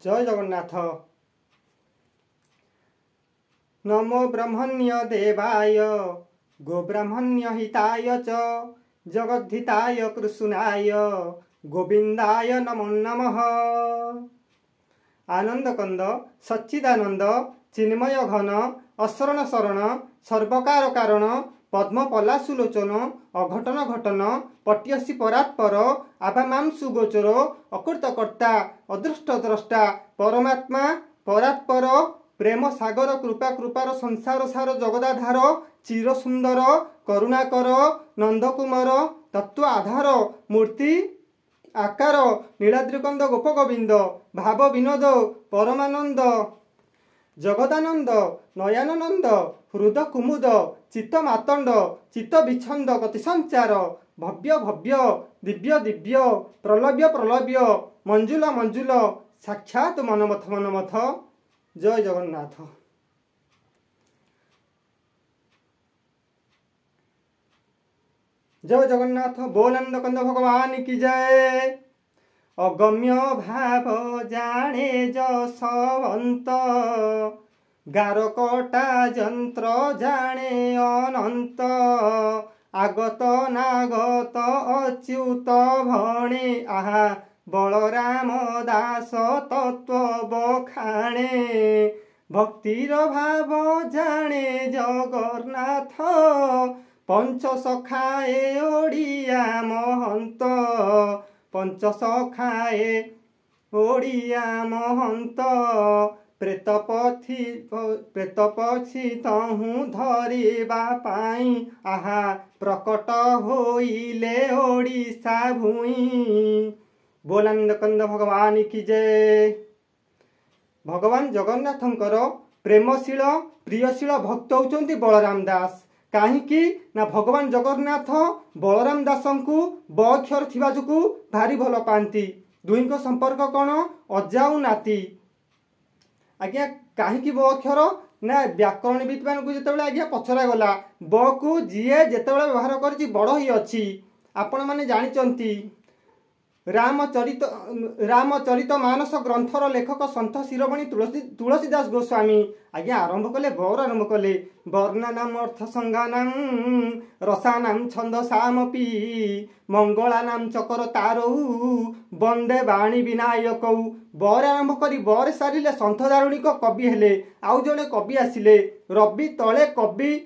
जय जगन्नाथ। नमो ब्रह्मण्य देवाय गोब्राह्मण्य हिताय च जगद्धिताय कृष्णाय गोविंदाय नमो नमः। आनंद कंद सच्चिदानंद चिन्मय घन अशरण शरण सर्वकार कारण पद्म पलाशुलोचन अघटन घटन पट्यसी परात्पर आभामां सुगोचर अकृतकर्ता अदृष्ट द्रष्टा परमात्मा परात्पर प्रेम सागर कृपा कृपार संसार सार जगदाधार चिर सुंदर करुणाकर नंदकुमार तत्व आधार मूर्ति आकार नीलाद्रिकंद गोपगोविंद भाव विनोद परमानंद जगदानंद नयनानंद हृद कुमुद चित्त मातंड चित्त विच्छंद गति संचार भव्य भव्य दिव्य दिव्य प्रलव्य प्रलव्य मंजुल मंजुल साक्षात मनमथ मनमथ। जय जगन्नाथ। जय जगन्नाथ। बोलंद कंद भगवान की जय। अगम्य भाव जाने जसवंत गारकटा यंत्र जाने अनंत आगत नागत अच्युत भणे आहा बलराम दास तत्व बखाणे भक्तिर भाव जाने जगन्नाथ पंच सखाए ओडिया महंत पंच सखाए ओडिया महंत प्रेतपथी तहु धरिबा पाई आहा प्रकट होइले ओडिशा भूई। बोलानंद कंद भगवान की जय। भगवान जगन्नाथंकर प्रेमशील प्रियशील भक्त होउचंती बलराम दास। काहींकि ना भगवान जगन्नाथ बलराम दासंकु ब अक्षर थिबा जुकु भारी भल पांती। दुईको संपर्क कौन अजाऊ नाती। आज्ञा कहीं ब अक्षर ना व्याकरणविद मानक जितेबाला आज्ञा पचरा गला ब को जीए जितेबाला व्यवहार कर बड़ ही अच्छी आपण माने जानिचंती। रामचरित मानस ग्रंथर लेखक सन्थ शिरोमणि तुलसीदास गोस्वामी आज्ञा आरंभ कले बर आरंभ कले वर्णानाम अर्थ संज्ञानाम रसानाम छंदसामपि मंगलानाम चकर तारौ वंदे वाणी विनायक बर आरंभ करी बर सारिले सन्थ दारुणिक कवि हेले। आउ जणे कवि आसिले रवि तले कवि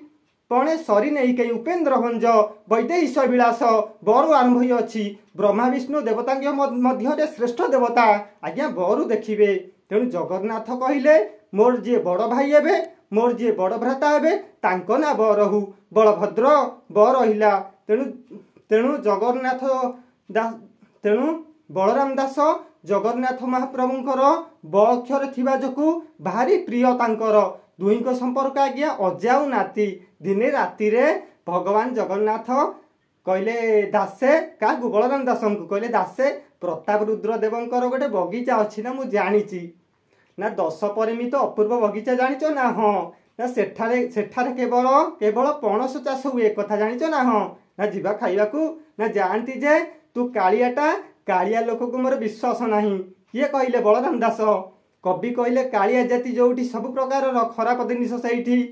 पणे सरी नहीं कई उपेन्द्र भंज वैदेश विलास बरु आरंभ ही अच्छी ब्रह्मा विष्णु देवता मध्य श्रेष्ठ देवता आज्ञा बरु देखिए। तेणु जगन्नाथ कहले मोर जी बड़ भाई हे मोर जी बड़ भ्राता हे तांको ना बरहु बलभद्र बर रहिला। तेणु तेणु जगन्नाथ दास तेणु बलराम दास जगन्नाथ महाप्रभुंकर ब अक्षर थिबा जोकु भारी प्रिय तांकर दुईको संपर्क आज्ञा अजाऊ नाती। दिने राति रे भगवान जगन्नाथ कहले दासे क्या बलराम दास को कहले दासे प्रताप रुद्र देवंकर गोटे बगीचा अच्छी ना मु जानी ना 10 परिमित अपूर्व बगीचा जानिच ना हाँ ना सेठारे केवल केवल पणस चाष हुए कथा जानिच ना हाँ ना जीवा खाइबा को ना जानती जे तू कालियाटा कालिया लोक को मोर विश्वास नहीं। किए कहले बलराम दास कवि कहले कालिया जाति जोटी सब प्रकार खराब जिनिस सही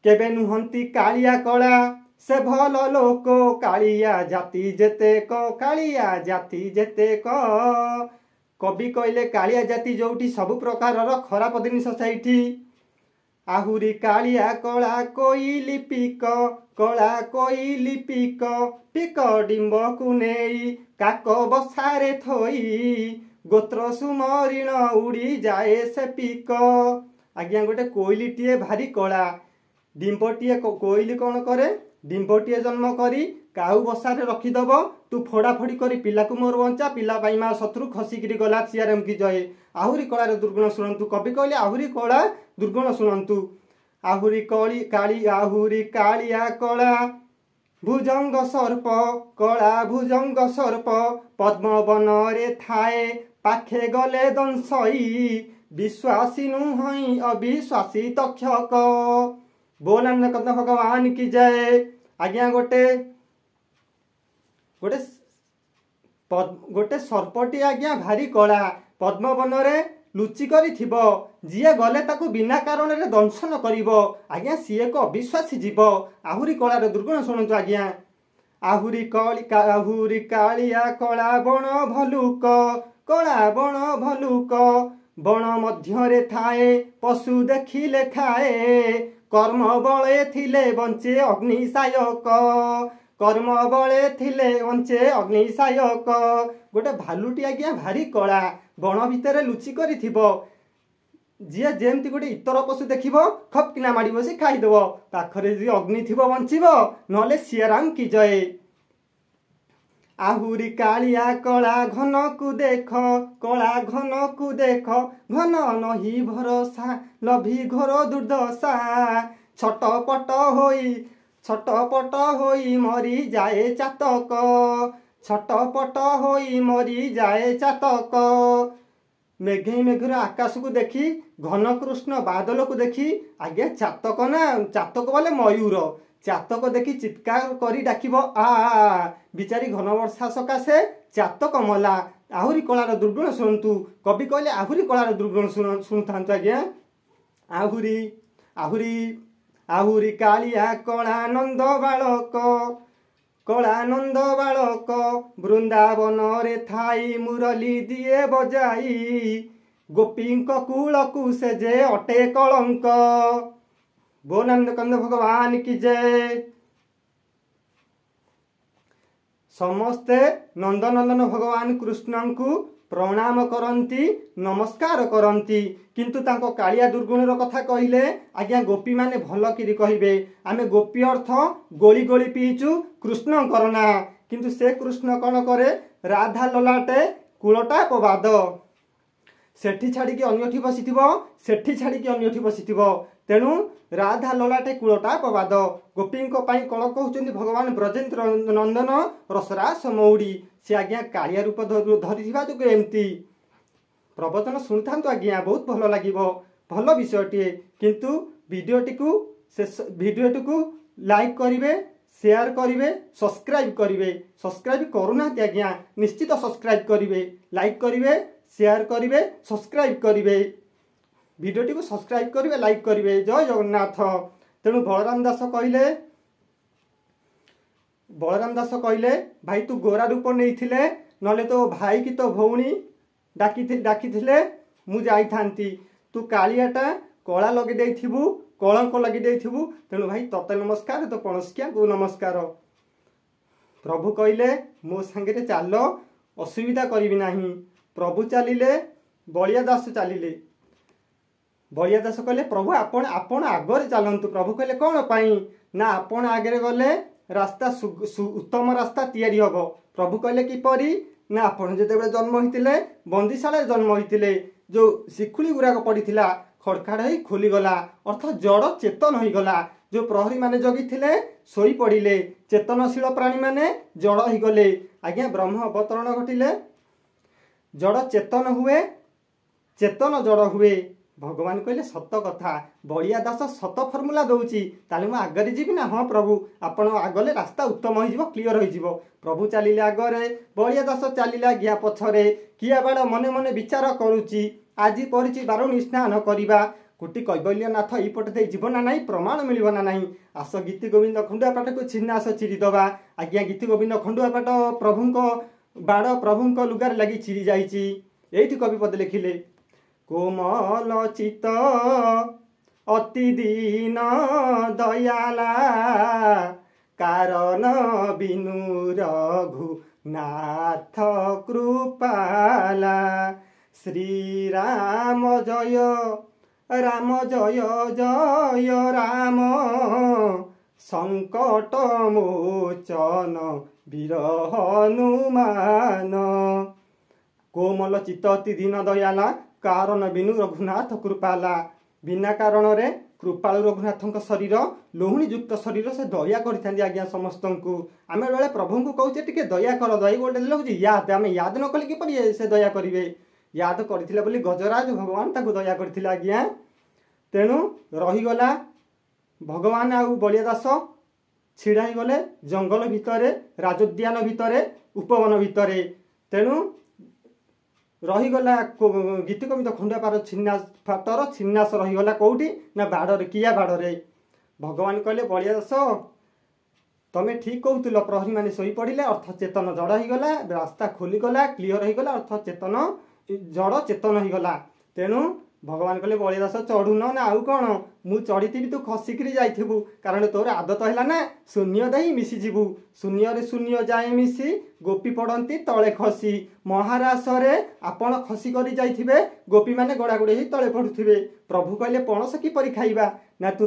केबे नुहंती कालिया कला से भल लोक कालिया जाति जेते कालिया जाति जेते कवि कहले कालिया जाति जोटी सब प्रकार खराब जिनिस सही आहुरी कालिया कला कोई लिपिक कला कोई लिपिक पिक डिम्ब को नेई काक बसारे थोई गोत्र सुमरिण उड़ी जाए से पिक आज्ञा गोटे कोईलीटीए भारी कला डिम्बटीए कोईली कौन करे डिम्बटीए जन्म करी काऊ बसारे रखीदब तू फोड़ाफोड़ी करी पिला को मोर बंचा पिला पाई मा शत्रु खसिकी गला सीआरएम की जय। आहुरी कलार दुर्गुण शुणु कवि कहले आहुरी कला दुर्गुण शुणु आहुरी काली आहुरी कालिया कला भुजंग सर्प कला भुजंग सर्प पद्म वन रे थाए पाखे गले दंशई विश्वासी नुहई अविश्वासी तक्षक। बोलानंद कंद भगवान की जय। आज्ञा गोटे गोटे गोटे सर्पटी आज्ञा भारी कला पद्मवन रे ଲୁଚି କରିଥିବ, ଯିଏ ଗଲେ ତାକୁ ବିନା କାରଣରେ ଦଂଶନ କରିବ, ଆଜ୍ଞା ସିଏ ଏକ ଅବିଶ୍ୱାସୀ ଜୀବ। ଆହୁରି କଳାର ଦୁର୍ଗୁଣ ଶୁଣନ୍ତୁ ଆଜ୍ଞା। ଆହୁରି କାଳିଆ କଳା ବଣ ଭଲୁକ, କଳା ବଣ ଭଲୁକ, ବଣ ମଧ୍ୟରେ ଥାଏ ପଶୁ ଦେଖିଲେ ଖାଏ, କର୍ମ ବଳେ ଥିଲେ ବଞ୍ଚେ ଅଗ୍ନିସାୟକ, କର୍ମ ବଳେ ଥିଲେ ବଞ୍ଚେ ଅଗ୍ନିସାୟକ। ଗୋଟେ ଭାଲୁଟି ଆଜ୍ଞା ଭାରି କଳା, ବଣ ଭିତରେ ଲୁଚି କରିଥିବ, ଯିଏ ଯେମିତି ଗୋଟେ ଇତର ପଶୁ ଦେଖିବ ଖପ୍ କିନା ମାଡ଼ି ବସି ଖାଇଦେବ, ପାଖରେ ଯଦି ଅଗ୍ନି ଥିବ ବଞ୍ଚିବ, ନହେଲେ ସିଆରାମ କି ଜୟ। ଆହୁରି କାଳିଆ କଳା ଘନକୁ ଦେଖ, କଳା ଘନକୁ ଦେଖ, ଘନ ନହି ଭରସା, ଲଭି ଘୋର ଦୁର୍ଦ୍ଦଶା, ଛଟପଟ ହୋଇ ମରିଯାଏ ଚାତକ, ଛଟପଟ ହୋଇ ମରିଯାଏ ଚାତକ। ମେଘେଇ ମେଘର ଆକାଶକୁ ଦେଖି, ଘନ କୃଷ୍ଣ ବାଦଲକୁ ଦେଖି, ଆଜ୍ଞା ଚାତକ ନା, ଚାତକ ବୋଲେ ମୟୂର, ଚାତକ ଦେଖି ଚିତ୍କାର କରି ଡାକିବ ଆ, ବିଚାରୀ ଘନ ବର୍ଷା ସକାଶେ ଚାତକ ମଲା। ଆହୁରି କଳାର ଦୁର୍ଗୁଣ ଶୁଣନ୍ତୁ, କବି କହିଲେ ଆହୁରି କଳାର ଦୁର୍ଗୁଣ ଶୁଣୁଥାନ୍ତୁ ଆଜ୍ଞା। ଆହୁରି କାଳିଆ କଳା ନନ୍ଦ ବାଳକ, କଳା ନନ୍ଦ ବାଳକ, ବୃନ୍ଦାବନରେ ଥାଇ ମୁରଲି ଦିଏ ବଜାଇ, ଗୋପୀଙ୍କ କୂଳକୁ ସେ ଯେ ଅଟେ କଳଙ୍କ। ବୋଲାନନ୍ଦ କନ୍ଦ ଭଗବାନ କି ଜୟ। ସମସ୍ତେ ନନ୍ଦନନ୍ଦନ ଭଗବାନ କୃଷ୍ଣଙ୍କୁ ପ୍ରଣାମ କରନ୍ତି, ନମସ୍କାର କରନ୍ତି, କିନ୍ତୁ ତାଙ୍କ କାଳିଆ ଦୁର୍ଗୁଣର କଥା କହିଲେ ଆଜ୍ଞା ଗୋପୀମାନେ ଭଲ କିରି କହିବେ ଆମେ ଗୋପୀ ଅର୍ଥ ଗୋଳି ଗୋଳି ପିଇଛୁ କୃଷ୍ଣଙ୍କର ନା, କିନ୍ତୁ ସେ କୃଷ୍ଣ କ'ଣ କରେ, ରାଧା ଲଲାଟେ କୂଳଟା ପବାଦ, ସେଠି ଛାଡ଼ିକି ଅନ୍ୟଠି ବସିଥିବ, ସେଠି ଛାଡ଼ିକି ଅନ୍ୟଠି ବସିଥିବ, ତେଣୁ ରାଧା ଲଲାଟେ କୂଳଟା ପବାଦ। ଗୋପୀଙ୍କ ପାଇଁ କ'ଣ କହୁଛନ୍ତି ଭଗବାନ ବ୍ରଜେନ୍ଦ୍ର ନନ୍ଦନ ରସରାସ ମଉଡ଼ି, ସେ ଆଜ୍ଞା କାଳିଆ ରୂପ ଧରିଥିବା ଯୋଗୁଁ ଏମିତି। ପ୍ରବଚନ ଶୁଣିଥାନ୍ତୁ ଆଜ୍ଞା, ବହୁତ ଭଲ ଲାଗିବ, ଭଲ ବିଷୟଟିଏ, କିନ୍ତୁ ଭିଡ଼ିଓଟିକୁ ଲାଇକ୍ କରିବେ, ସେୟାର କରିବେ, ସବସ୍କ୍ରାଇବ୍ କରିବେ। ସବସ୍କ୍ରାଇବ୍ କରୁନାହାନ୍ତି ଆଜ୍ଞା, ନିଶ୍ଚିତ ସବସ୍କ୍ରାଇବ୍ କରିବେ, ଲାଇକ୍ କରିବେ, ସେୟାର କରିବେ, ସବସ୍କ୍ରାଇବ୍ କରିବେ, ଭିଡ଼ିଓଟିକୁ ସବସ୍କ୍ରାଇବ୍ କରିବେ, ଲାଇକ୍ କରିବେ। ଜୟ ଜଗନ୍ନାଥ। ତେଣୁ ବଳରାମ ଦାସ କହିଲେ ଭାଇ ତୁ ଗୋରା ରୂପ ନେଇଥିଲେ, ନହେଲେ ତୋ ଭାଇ କି ତୋ ଭଉଣୀ ଡାକିଥିଲେ ମୁଁ ଯାଇଥାନ୍ତି, ତୁ କାଳିଆଟା କଳା ଲଗେଇ ଦେଇଥିବୁ, କଳଙ୍କ ଲଗେଇ ଦେଇଥିବୁ, ତେଣୁ ଭାଇ ତତେ ନମସ୍କାର, ତୋ ପଣସିକିଆକୁ ନମସ୍କାର। ପ୍ରଭୁ କହିଲେ ମୋ ସାଙ୍ଗରେ ଚାଲ, ଅସୁବିଧା କରିବି ନାହିଁ। ପ୍ରଭୁ ଚାଲିଲେ, ବଳିଆ ଦାସ ଚାଲିଲେ। ବଳିଆ ଦାସ କହିଲେ ପ୍ରଭୁ ଆପଣ ଆଗରେ ଚାଲନ୍ତୁ। ପ୍ରଭୁ କହିଲେ କ'ଣ ପାଇଁ ନା, ଆପଣ ଆଗରେ ଗଲେ ରାସ୍ତା ଉତ୍ତମ ରାସ୍ତା ତିଆରି ହେବ। ପ୍ରଭୁ କହିଲେ କିପରି ନା, ଆପଣ ଯେତେବେଳେ ଜନ୍ମ ହୋଇଥିଲେ ବନ୍ଦିଶାଳାରେ ଜନ୍ମ ହୋଇଥିଲେ, ଯେଉଁ ଶିଖୁଳି ଗୁଡ଼ାକ ପଡ଼ିଥିଲା ଖଡ଼ଖାଡ଼ ହେଇ ଖୋଲିଗଲା, ଅର୍ଥ ଜଡ଼ ଚେତନ ହୋଇଗଲା। ଯେଉଁ ପ୍ରହରୀମାନେ ଜଗିଥିଲେ ଶୋଇପଡ଼ିଲେ, ଚେତନଶୀଳ ପ୍ରାଣୀମାନେ ଜଡ଼ ହୋଇଗଲେ। ଆଜ୍ଞା ବ୍ରହ୍ମ ଅବତରଣ ଘଟିଲେ, ଜଡ଼ ଚେତନ ହୁଏ, ଚେତନ ଜଡ଼ ହୁଏ। ଭଗବାନ କହିଲେ ସତ କଥା, ବଳିଆ ଦାସ ସତ ଫର୍ମୁଲା ଦେଉଛି, ତାହେଲେ ମୁଁ ଆଗରେ ଯିବି ନା? ହଁ ପ୍ରଭୁ, ଆପଣ ଆଗଲେ ରାସ୍ତା ଉତ୍ତମ ହୋଇଯିବ, କ୍ଲିଅର ହୋଇଯିବ। ପ୍ରଭୁ ଚାଲିଲେ ଆଗରେ, ବଳିଆ ଦାସ ଚାଲିଲା ଗିଆ ପଛରେ। କିଏ ବାଡ଼ ମନେ ମନେ ବିଚାର କରୁଛି, ଆଜି ପଡ଼ିଛି ବାରୁଣୀ ସ୍ନାନ କରିବା, କୋଟି କୈବଲ୍ୟନାଥ ଏଇପଟେ ଦେଇ ଯିବ ନା ନାହିଁ, ପ୍ରମାଣ ମିଳିବ ନା ନାହିଁ। ଆସ ଗୀତି ଗୋବିନ୍ଦ ଖଣ୍ଡୁଆ ପାଟକୁ ଛିନ୍ନାସ ଚିରିଦେବା। ଆଜ୍ଞା ଗୀତି ଗୋବିନ୍ଦ ଖଣ୍ଡୁଆ ପାଟ ପ୍ରଭୁଙ୍କ ବାଡ଼ ପ୍ରଭୁଙ୍କ ଲୁଗାରେ ଲାଗି ଚିରି ଯାଇଛି। ଏଇଠି କବିପଦ ଲେଖିଲେ, କୋମଲ ଚିତ ଅତି ଦୀନ ଦୟାଲା, କାରଣ ବିନୁ ରଘୁନାଥ କୃପାଲା। ଶ୍ରୀରାମ ଜୟ ଜୟ ରାମ, ସଙ୍କଟ ମୋଚନ ବୀର ହନୁମାନ। କୋମଲ ଚିତ୍ତ ଅତି ଦୀନ ଦୟାଲା, କାରଣ ବିନୁ ରଘୁନାଥ କୃପାଲା। ବିନା କାରଣରେ କୃପାଳୁ ରଘୁନାଥଙ୍କ ଶରୀର, ଲୋହୁଣୀ ଯୁକ୍ତ ଶରୀର, ସେ ଦୟା କରିଥାନ୍ତି ଆଜ୍ଞା ସମସ୍ତଙ୍କୁ। ଆମେ ବେଳେ ପ୍ରଭୁଙ୍କୁ କହୁଛେ ଟିକେ ଦୟା କର, ଦୟା ଗୋଟେ ହେଉଛି ୟାଦ, ଆମେ ୟାଦ ନ କଲେ କିପରି ସେ ଦୟା କରିବେ? ୟାଦ କରିଥିଲେ ବୋଲି ଗଜରାଜ ଭଗବାନ ତାକୁ ଦୟା କରିଥିଲେ ଆଜ୍ଞା। ତେଣୁ ରହିଗଲା ଭଗବାନ ଆଉ ବଳିଆ ଦାସ ଛିଡ଼ା ହେଇଗଲେ ଜଙ୍ଗଲ ଭିତରେ, ରାଜୋଦ୍ୟାନ ଭିତରେ, ଉପବନ ଭିତରେ। ତେଣୁ रहीगला गीतिकवित खंडुआपार फाटर छिन्नास रहीगला कौटी ना बाड़े किया बाड़े भगवान कहले बलिया दास तमें ठीक कहूल प्रहरी मैंने शोई पड़े अर्थ चेतन जड़ होगला रास्ता खोलीगला क्लीयर होगला अर्थ चेतन जड़ चेतन होगला तेणु भगवान कहले बलिया दास चढ़ुन ना आउ कौन मु चढ़ी तू खसिकी जाइबू कारण तोर आदत है ना शून्य दे मिशीजु शून्य शून्य जाए मिसी गोपी पड़ती तले खसी महारासरे आपण खसिक जाइए गोपी मैंने गोड़ा गोड़े ही तले पड़ुवे प्रभु कहले पणस किपरि खाइबा ना तू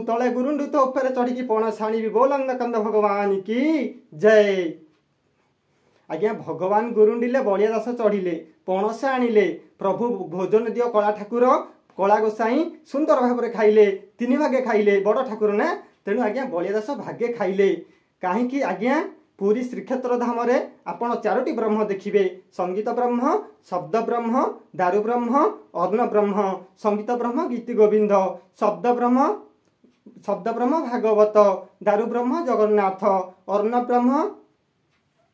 तले गुरुंडु तो ऊपर चढ़ी पणस आनी बोल कंद भगवान की जय। आज्ञा भगवान गुरुंडिले बलिया दास चढ़िले पणस आनिले प्रभु भोजन दियो कला ठाकुर कला गोसाई सुंदर भाव में खाइले तीन भागे खाइले बड़ ठाकुर ना तेणु आज्ञा बलिया दास भागे खाइले कहीं आज्ञा पुरी श्रीक्षेत्र धाम आपण चारोटी ब्रह्म देखिए संगीत ब्रह्म शब्द ब्रह्म दारु ब्रह्म अर्ण ब्रह्म संगीत ब्रह्म गीति गोविंद शब्द ब्रह्म भागवत दारु ब्रह्म जगन्नाथ अर्ण ब्रह्म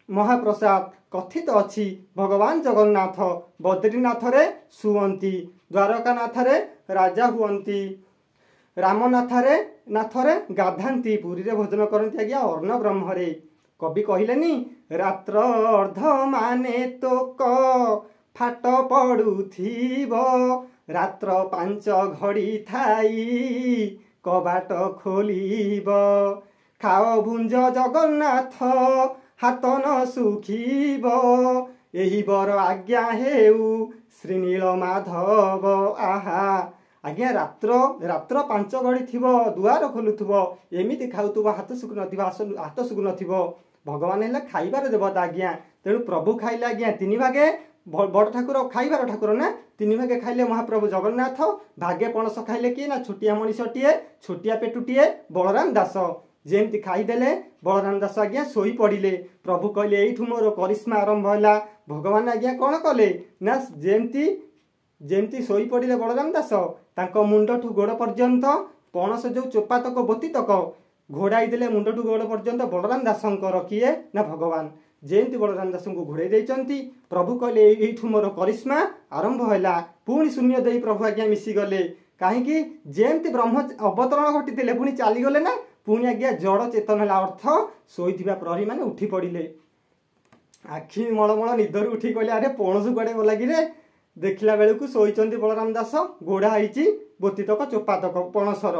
महाप्रसाद कथित अच्छी भगवान जगन्नाथ बद्रीनाथ रे सुवंती द्वारकानाथ रे राजा हुअंती रामनाथ रे गाधांती पुरी रे भोजन करती आज्ञा अर्ण ब्रह्म रे कवि कहलेनी रात्र अर्ध माने तो फाट पड़ुथिब रात्र 5 घड़ी थाई कबाट खोलिब खाओ भुंज जगन्नाथ हाथ न सुखीब एही बर आज्ञा हेउ श्रीनील माधव आहा आज्ञा रात्र 5 घड़ी थी दुआर खोलुव एमती खाऊब हाथ सुखु हाथ सुखु न भगवान है खाइबार देवता आज्ञा तेणु प्रभु खाइले आज्ञा 3 भागे बड़ ठाकुर खाइबार ठाकुर ना 3 भागे खाइले महाप्रभु जगन्नाथ भागे पणस खाइले किए ना छोटिया मनीषटीए छोटिया पेटुटीए बलराम दास जेमती खाईदेले बलराम दास आज्ञा शोई पड़े प्रभु कहले एठू मोर करिश्मा आरंभ है भगवान आज्ञा कौन कले ना जेमती शोई पड़े बलराम दास तांको मुंडठू गोड़ पर्यंत पणस जो चोपातक बोतीतक घोड़ाई देले मुंडठू गोड़ पर्यंत बलराम दासंकर किए ना भगवान जेमती बलराम दास को घोड़े देइचंती प्रभु कहले एठू मोर करिश्मा आरंभ है पुणी शून्य दे प्रभु आज्ञा मिशीगले कहीं जेमती ब्रह्म अवतरण घटी पुणी चलीगले ना पुणी आज्ञा जड़ चेतन है अर्थ शोई प्रहरी मैंने उठी पड़े आखि मलमल निदर उठी कहले अरे पणस कुआड़े गला कि देखला बेलू शोईचंती बलराम दास गोड़ा होती बोतीतक चोपातक पणसर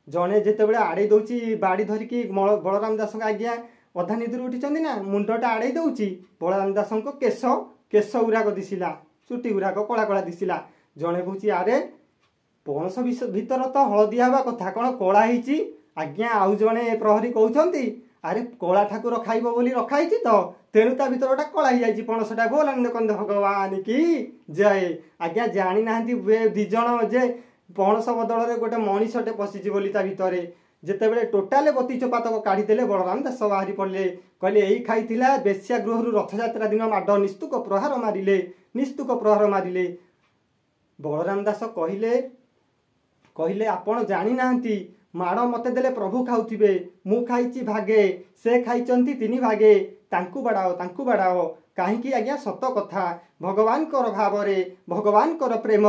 जड़े जिते आड़े दौची बाड़ी धरिकी बलराम दास आज्ञा अधा निदर उठी ना मुंडटा आड़े दौची बलराम दास केश गुराक दिशिला चुटी गुराक कला कला दिशिला जड़े कौची आरे पणस भीतर तो हलदिया हवा कथा कौन कला होती आज्ञा आउ जड़े प्रहरी कहते अरे कला ठाकुर खाइब बोली रखाई तो तेणु ता भीतरटा कला ही जाइए पणसटा बोल कंद भगवान की जय आज्ञा जानी ना दिज जे पणस बदल में गोटे मनीषटे पशिची बोली ता भितर जितेबले टोटाल बती चोपातक काढ़ीदेले बलराम दास बाहरी पड़े कहले यही खाइथिला बेश्या गृह रथयात्रा दिन माड निस्तुक प्रहार मारिले बलराम दास कहले आपण जानी नांती माड़ मते देले प्रभु खाउथिबे मु खाइची भागे से खाइचंती 3 भागे तांकु बाड़ाओ कहीं आज्ञा सत कथा भगवान कर भाव भगवान कर प्रेम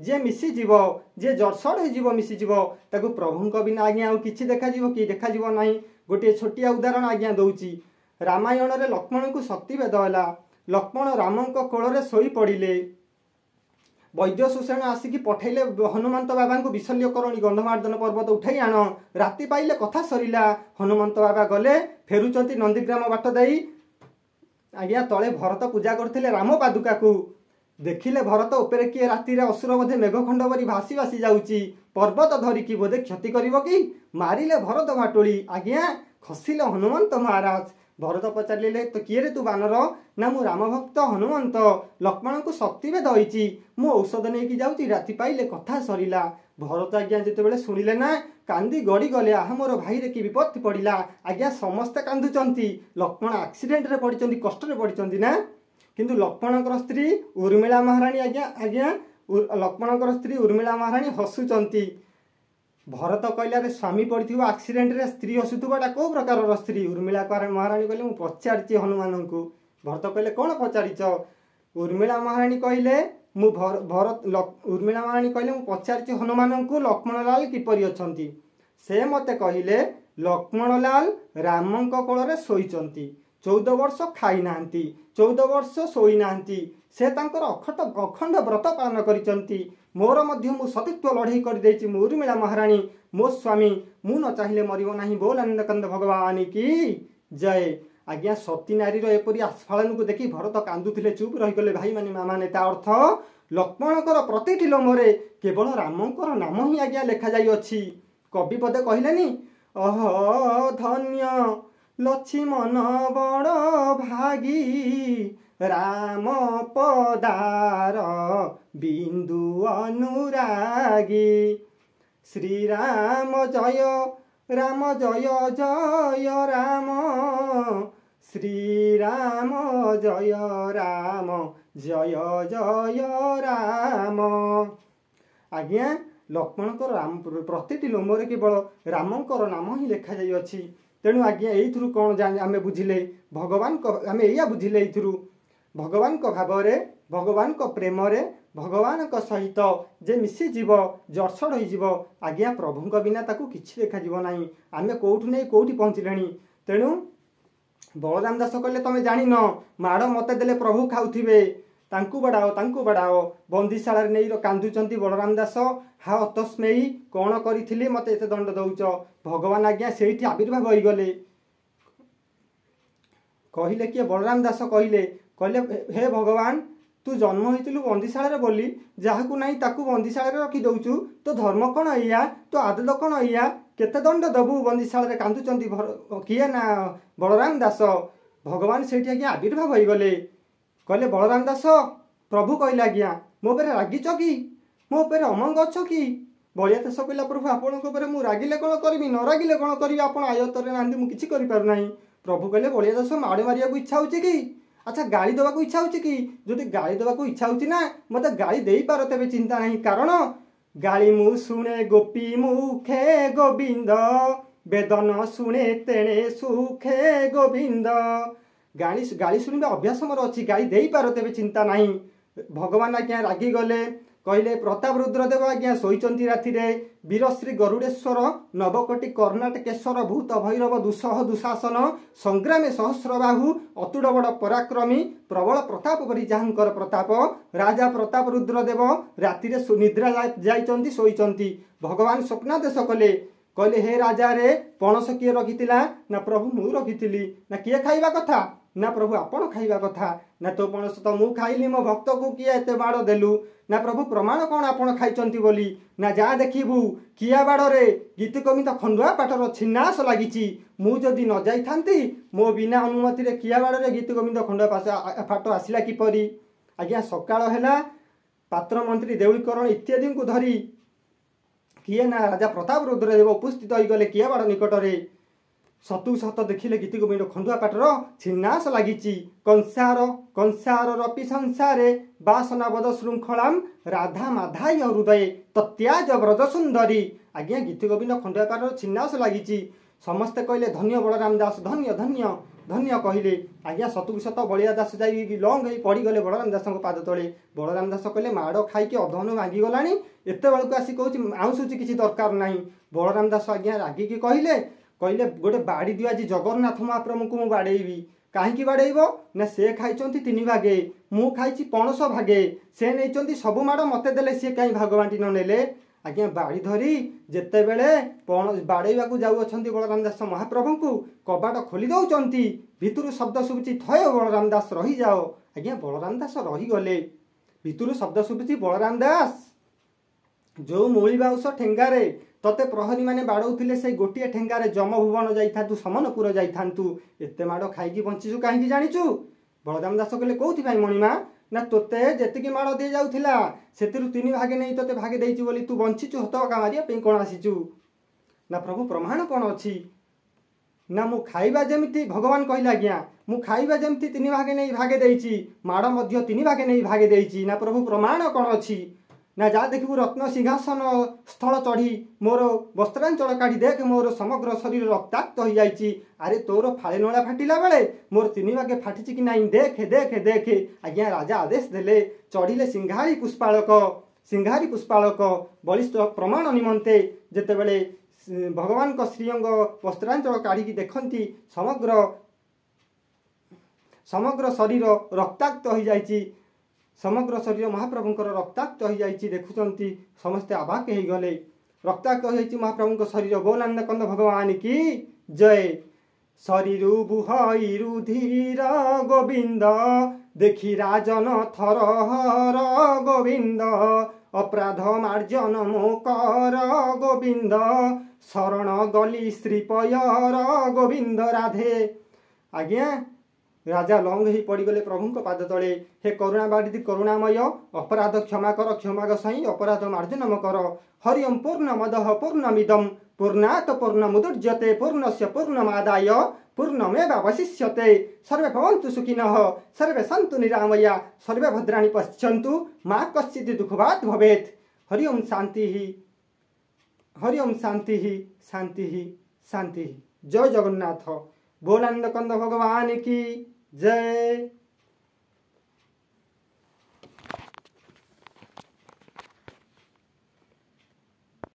जे मिशीजीव जे जर्सड़ हो मिशीजीव ताकू प्रभु बिना आज्ञा आउ किछि देखा देखा ना गोटे छोटिया उदाहरण आज्ञा दौची रामायण रे लक्ष्मण को शक्ति भेद है लक्ष्मण राम कोल शोई पड़े वैद्य सुषेण आसिकी पठेले हनुमंत बाबा को विशल्य करणी गंधमार्दन पर्वत उठाई आण राति पाइले कथा सरिला हनुमंत बाबा गले फेरुचंती नंदीग्राम बाट देई आज्ञा तले भरत पूजा करथिले राम पादुका को देखिले भरत उपरे किए राति असुर बोधे मेघखंड बरी भासी भासी जाउची पर्वत धरिकी बोधे क्षति करिवो कि मारिले भरत भाटोली आज्ञा खसिले हनुमंत महाराज भरत पचारे तो किए रे तू बानर ना मु राम भक्त हनुमंत लक्ष्मण को शक्ति भेद होती मु औषध नहीं जाऊँगी राति पाइले कथा सरिला भरत आज्ञा जिते शुणिले ना कांदी गड़ी गले आह मोर भाई रे कि विपत्ति पड़ा आज्ञा समस्ते कांदुचंती लक्ष्मण एक्सीडेंट रे पड़िचंती कष्ट रे पड़िचंती ना किंतु लक्ष्मणकर स्त्री उर्मिला महाराणी आज्ञा लक्ष्मणकर स्त्री उर्मिला महाराणी हसुचंती भरत कहले स्वामी पड़ी एक्सीडेंट रे स्त्री हसुथाटा कौ प्रकार स्त्री उर्मिला महाराणी कहले पचारि हनुमान को भरत कहले कौन पचारिच उर्मिला महाराणी कहले उर्मिला महाराणी कहले मु पचारिछि हनुमान को लक्ष्मणलाल किपरि अछंती। से मते कहले लक्ष्मणलाल रामंक कोଳରେ ଶୋଇଛନ୍ତି। 14 वर्ष खाई नांती, 14 वर्ष ଶୋଇ ନାହାନ୍ତି। से तांकर अखंड व्रत पालन करिसंती। मोर मध्य मु सतीत्व लड़ाई कर देछि। मु उर्मिला महाराणी मो स्वामी मु न चाहिले मरिबो नाही। बोल आनंदकंद भगवान की जय। आज्ञा सती नारी एपरी आस्फालन को देखि भरत कांदुथिले, चुप रही गले भाई माने मामा ने। ता अर्थ लक्ष्मणकर प्रतिटी लोमरे केवल रामंकर नाम ही आज्ञा लेखा जाई अछि। कवि पदे कहलेनी अह धन्य लक्ष्मण बड़ भागी राम पदार बिंदु अनुरागी। श्री राम जय जय राम श्री राम जय जय राम। आज्ञा लक्ष्मणकर राम प्रतिटी लोमरे केवल रामंकर नाम ही लेखा जाई अछि। तेणु आज्ञा एइथुरु कोन आमे बुझिले भगवान को आमे एया बुझिले एइथुरु भगवान को भावरे भगवान को प्रेमरे भगवान को सहित जे मिसी जीव जर्सड होई जीव आज्ञा प्रभु को बिना ताकू किछि देखा जीव नाही। आमे कोउठु नै कोउठी पहुँचिलेनी। तेणु बलराम दास कहले तमे जानि न माड़ मते देले प्रभु खाउथिबे तांकू बड़ाओ बंदीशाला नहीं कांदुचंती बलराम दास। हा अतस्मेयी कौन करी मते एते दंड दौच। भगवान आज्ञा से आविर्भाव हो गले। कहले किए बलराम दास कहले हे भगवान तू जन्म होइतिलु बंदीशाला बोली जहाकू नहीं ताकू बंदीशाला रखी दौचु। तो धर्म कौन या तो आदत कौन या केते दंड दबु बंदीशाला कांदुचंती किए ना बलराम दास। भगवान से आज्ञा आविर्भाव हो गले। कहले बलराम दास प्रभु कहले आज्ञा मो पे रागिच कि मो पे अमंग अच्छ कि। बलिया दास कहला प्रभु आपण मु रागिले कौन करी न रागिले कौन करी आप आयतर ना मुझे किसी कर। प्रभु कहले बलिया दास माड़ मारिया इच्छा हो कि अच्छा गाड़ी देवाक इच्छा हो कि जदि गाड़ी देवाक इच्छा हो ना मत गाड़ी दे पार तेरे चिंता नहीं। कारण गाड़ी मु शुणे गोपी मुखे गोविंद वेदन शुणे तेणे सुखे गोविंद। गाड़ी शुणा अभ्यास मोर अच्छी गाड़ी दे पार तेरे चिंता नहीं। भगवान आज्ञा रागी गले कहले प्रताप रुद्रदेव आज्ञा शोचंती राति वीरश्री गरुड़ेश्वर नवकोटि कर्णाटकेश्वर भूत भैरव दुसह दुशासन संग्रामे सहस्रबाहु अतुड़ बड़ पराक्रमी प्रबल प्रताप परी जहाँकर प्रताप राजा प्रताप रुद्रदेव राति निद्रा जाइचंती शोचंती। भगवान स्वप्नादेश कले कहले हे राजा रे पणस किए रखिथिला ना प्रभु मु रखिथिली ना किए खाइबा कथा ना प्रभु आपण खाइबा कथा ना तो पणस तो मु खाइली मो भक्त को किए एते बाड़ देलु ना प्रभु प्रमाण कौन आपण खाइचंती बोली ना जा देखिबु किया बाड़े गीत कमित खंडुआ पाटर छिन्नास लागिची मु जदि न जाई थांती मो बिना अनुमति रे किया बाड़े गीत कमित खंडुआ पाट आसिला किपरि। आज्ञा सकाळ हेला पात्र मंत्री देउळीकरण इत्यादि को धरी किए ना राजा प्रताप रुद्रदेव उपस्थित हो गले किया बाड़ निकटरे। सतु सत देखिले गीत गोविंद खंडुआ पाटर छिन्नास लागिची। कंसार रपि संसारे वासनाबद श्रृंखलाम राधा माधाय हृदय तत्याज व्रज सुंदरी। आज्ञा गीत गोविंद खंडुआ पाटर छिन्नास लागिची। समस्ते कहले धन्य बलराम दास धन्य धन्य धन्य कहले। आज्ञा सतु सत बलिया दास जाई लंग हो पड़ी गले बलराम दास पाद तले। बलराम दास कहले माड़ खाई अधन मांगी गलानी एते बेलू आसी कहूँ आउसुची किसी दरकार नहीं। बलराम दास आज्ञा रागिकी कहले गोटे बाड़ी दियो आज जगन्नाथ महाप्रभु को मु बाड़ेबी कहीं बाड़ेब ना से खाई 3 भागे मु खाई पणस भागे से नहीं सब माड़ मते देले सी कहीं भाग बांटी न नेले। आज्ञा बाड़ी धरी जेते बेले बाड़ेबा को जाऊ अछंती बलराम दास महाप्रभु को कबाट खोली दउचंती भितरु शब्द सुबुची थय बलराम दास रही जाओ। आज्ञा बलराम दास रही गले भितरु शब्द सुबुची बलराम दास जो मूली बाउस ठेंगारे तते प्रहरी माने बाड़ौथिले से गोटे ठेंगारे जमभुवन जाइथातु समनपुर जाइथांतु एते माड़ खाइकी बंचिचु काहींकी जानिचु। बलराम दास कहले कोउथि भाई मणिमा ना तोते जेतिकी माड़ दे जाउथिला सेतिरु 3 भागे नहीं तोते भागे देइछु बोली तू बंचिचु हतका मारिया पे कोन आसीचु ना प्रभु प्रमाण कोन अछि ना मु खाइबा जेमिति भगवान कहला आज्ञा मु खाइबा जेमिति 3 भागे नहीं भागे देइछि माड़ मध्य 3 भागे नहीं भागे देइछि ना प्रभु प्रमाण कोन अछि ना जा देखिबु रत्न सिंहासन स्थल चढ़ी मोर वस्त्रांचल काढ़ी देख मोर समग्र शरीर रक्ताक्त हो जाइछि। अरे तोर फाळे नोळा फाटिला बेले मोर तीन भागे फाटिछि कि नहीं देख देख देख। आज्ञा राजा आदेश देले चढ़िले सिंहारी पुष्पाळक बलिष्ठ प्रमाण निमंते जेतेबेले भगवान को श्रीअंग वस्त्रांचल काढ़ी देखती समग्र शरीर रक्ताक्त हो जाइछि। समग्र शरीर महाप्रभुंकर रक्ताक्त हो जाइछि। देखुचंती समस्ते आबाक हो गले। रक्ताक्त हो जाइछि महाप्रभुंकर शरीर। बोलानंद कंद भगवान की जय। शरीरु बुहई रुधिर गोविंद देखी राजन थर हर गोविंद अपराध मार्जन मोकर गोविंद शरण गली श्रीपयर गोविंद राधे। आज्ञा राजा लंग ही पड़गले प्रभु को पाद तले। हे करुणावारिधि करुणामय अपराध क्षमा कर क्षमा गसाई अपराध मार्जनम कर। हरिओम पूर्णमदः पूर्णमिदं पूर्णात् पूर्णमुदच्यते पूर्णस्य पूर्णमादाय पूर्णमेवावशिष्यते। सर्वे भवन्तु सुखिनः सर्वे सन्तु निरामया सर्वे भद्राणि पश्यन्तु मा कश्चित् दुःखभाग् भवेत्। हरिओम शांति हरिओम शांति शांति शांति। जय जगन्नाथ। बोलानंद कंद भगवान की जय।